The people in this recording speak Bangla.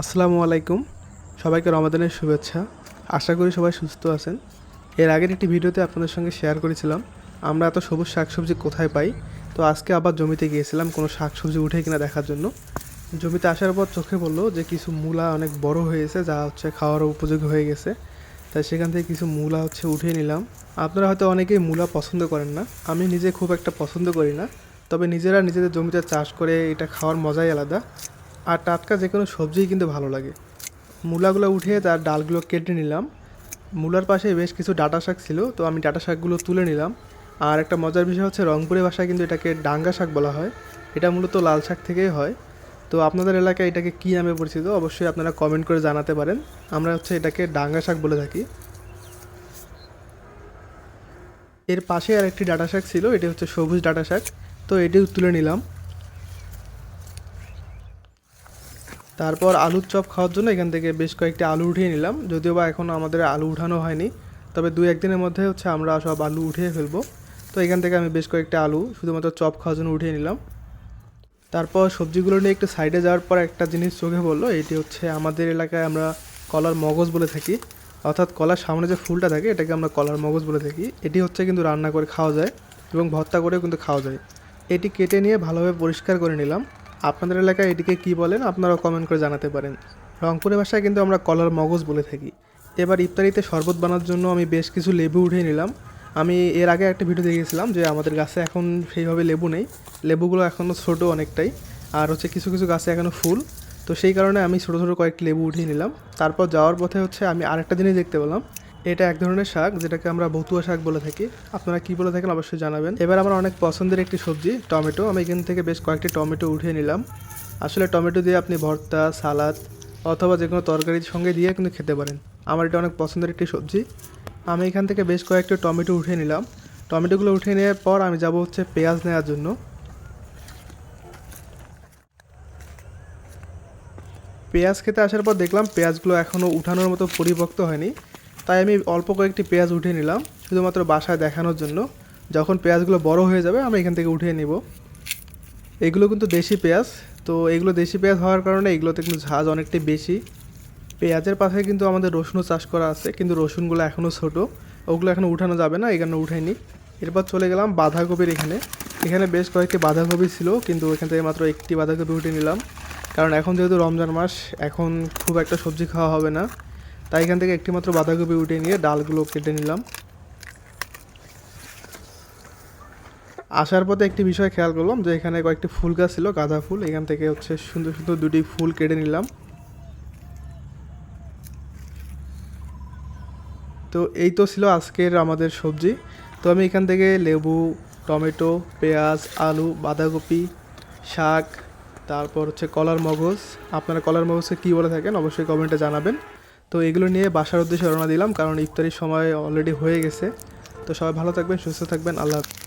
আসসালামু আলাইকুম। সবাইকে রমাদানের শুভেচ্ছা। আশা করি সবাই সুস্থ আছেন। এর আগের একটি ভিডিওতে আপনাদের সঙ্গে শেয়ার করেছিলাম আমরা এত সবুজ শাকসবজি কোথায় পাই। তো আজকে আবার জমিতে গিয়েছিলাম কোনো শাকসবজি উঠে কিনা দেখার জন্য। জমিতে আসার পর চোখে পড়লো যে কিছু মূলা অনেক বড় হয়েছে, যা খাওয়ার উপযোগী হয়ে গেছে। তাই সেখান থেকে কিছু মূলা উঠিয়ে নিলাম। আপনারা হয়তো অনেকেই মূলা পছন্দ করেন না, আমি নিজে খুব একটা পছন্দ করি না। তবে নিজেরা নিজেদের জমিতে চাষ করে এটা খাওয়ার মজাই আলাদা। আর টাটকা যে কোনো সবজিই কিন্তু ভালো লাগে। মূলাগুলো উঠিয়ে তার ডালগুলো কেটে নিলাম। মূলার পাশে বেশ কিছু ডাঁটা শাক ছিল, তো আমি ডাঁটা শাকগুলো তুলে নিলাম। আর একটা মজার বিষয় হচ্ছে, রংপুরের ভাষায় কিন্তু এটাকে ডাঙ্গা শাক বলা হয়। এটা মূলত লাল শাক থেকেই হয়। তো আপনাদের এলাকায় এটাকে কী নামে পরিচিত অবশ্যই আপনারা কমেন্ট করে জানাতে পারেন। আমরা এটাকে ডাঙ্গা শাক বলে থাকি। এর পাশে আর একটি ডাঁটা শাক ছিল, এটি হচ্ছে সবুজ ডাঁটা শাক। তো এটিও তুলে নিলাম। তারপর আলুর চপ খাওয়ার জন্য এখান থেকে বেশ কয়েকটি আলু উঠিয়ে নিলাম। যদিও বা এখন আমাদের আলু উঠানো হয়নি, তবে 2-1 দিনের মধ্যে আমরা সব আলু উঠিয়ে ফেলবো। তো এখান থেকে আমি বেশ কয়েকটা আলু শুধুমাত্র চপ খাওয়ার জন্য উঠিয়ে নিলাম। তারপর সবজিগুলো নিয়ে একটু সাইডে যাওয়ার পর একটা জিনিস চোখে পড়লো, এটি আমাদের এলাকায় আমরা কলার মগজ বলে থাকি। অর্থাৎ কলার সামনে যে ফুলটা থাকে এটাকে আমরা কলার মগজ বলে থাকি। এটি কিন্তু রান্না করে খাওয়া যায় এবং ভর্তা করেও কিন্তু খাওয়া যায়। এটি কেটে নিয়ে ভালোভাবে পরিষ্কার করে নিলাম। আপনাদের এলাকায় এটিকে কী বলেন আপনারাও কমেন্ট করে জানাতে পারেন। রংপুরের ভাষায় কিন্তু আমরা কলার মগজ বলে থাকি। এবার ইফতারিতে শরবত বানানোর জন্য আমি বেশ কিছু লেবু উঠিয়ে নিলাম। আমি এর আগে একটা ভিডিও দেখেছিলাম যে আমাদের গাছে এখন সেইভাবে লেবু নেই, লেবুগুলো এখনও ছোটো অনেকটাই। আর কিছু কিছু গাছে এখনও ফুল। তো সেই কারণে আমি ছোটো ছোটো কয়েকটি লেবু উঠিয়ে নিলাম। তারপর যাওয়ার পথে আমি আরেকটা জিনিস দেখতে পেলাম। এটা এক ধরনের শাক, যেটাকে আমরা বতুয়া শাক বলে থাকি। আপনারা কী বলে থাকেন অবশ্যই জানাবেন। এবার আমার অনেক পছন্দের একটি সবজি টমেটো। আমি এখান থেকে বেশ কয়েকটি টমেটো উঠিয়ে নিলাম। আসলে টমেটো দিয়ে আপনি ভর্তা, সালাদ অথবা যে কোনো তরকারির সঙ্গে দিয়ে কিন্তু খেতে পারেন। আমার এটা অনেক পছন্দের একটি সবজি। আমি এখান থেকে বেশ কয়েকটি টমেটো উঠিয়ে নিলাম। টমেটোগুলো উঠিয়ে নেওয়ার পর আমি যাব পেঁয়াজ নেওয়ার জন্য। পেঁয়াজ খেতে আসার পর দেখলাম পেঁয়াজগুলো এখনও উঠানোর মতো পরিপক্ত হয়নি। তাই আমি অল্প কয়েকটি পেঁয়াজ উঠিয়ে নিলাম শুধুমাত্র বাসায় দেখানোর জন্য। যখন পেঁয়াজগুলো বড় হয়ে যাবে আমি এখান থেকে উঠিয়ে নিব। এগুলো কিন্তু দেশি পেঁয়াজ। তো এগুলো দেশি পেঁয়াজ হওয়ার কারণে এগুলোতে কিন্তু ঝাঁজ অনেকটাই বেশি। পেঁয়াজের পাশে কিন্তু আমাদের রসুনও চাষ করা আছে, কিন্তু রসুনগুলো এখনও ছোটো, ওগুলো এখনও উঠানো যাবে না, এই কারণে উঠাইনি। এরপর চলে গেলাম বাঁধাকপির এখানে বেশ কয়েকটি বাঁধাকপি ছিল, কিন্তু এখান থেকে মাত্র একটি বাঁধাকপি উঠিয়ে নিলাম। কারণ এখন যেহেতু রমজান মাস, এখন খুব একটা সবজি খাওয়া হবে না। তাই এখান থেকে একটি মাত্র বাঁধাকপি উঠিয়ে নিয়ে ডালগুলো কেটে নিলাম। আসার পথে একটি বিষয় খেয়াল করলাম যে এখানে কয়েকটি ফুল গাছ ছিল, গাঁদা ফুল। এখান থেকে সুন্দর সুন্দর দুটি ফুল কেটে নিলাম। তো এই তো ছিল আজকের আমাদের সবজি। তো আমি এখান থেকে লেবু, টমেটো, পেঁয়াজ, আলু, বাঁধাকপি, শাক, তারপর কলার মগজ। আপনারা কলার মগজকে কী বলে থাকেন অবশ্যই কমেন্টে জানাবেন। তো এগুলো নিয়ে বাসার উদ্দেশ্যে রওনা দিলাম, কারণ ইফতারির সময় অলরেডি হয়ে গেছে। তো সবাই ভালো থাকবেন, সুস্থ থাকবেন। আল্লাহ হাফেজ।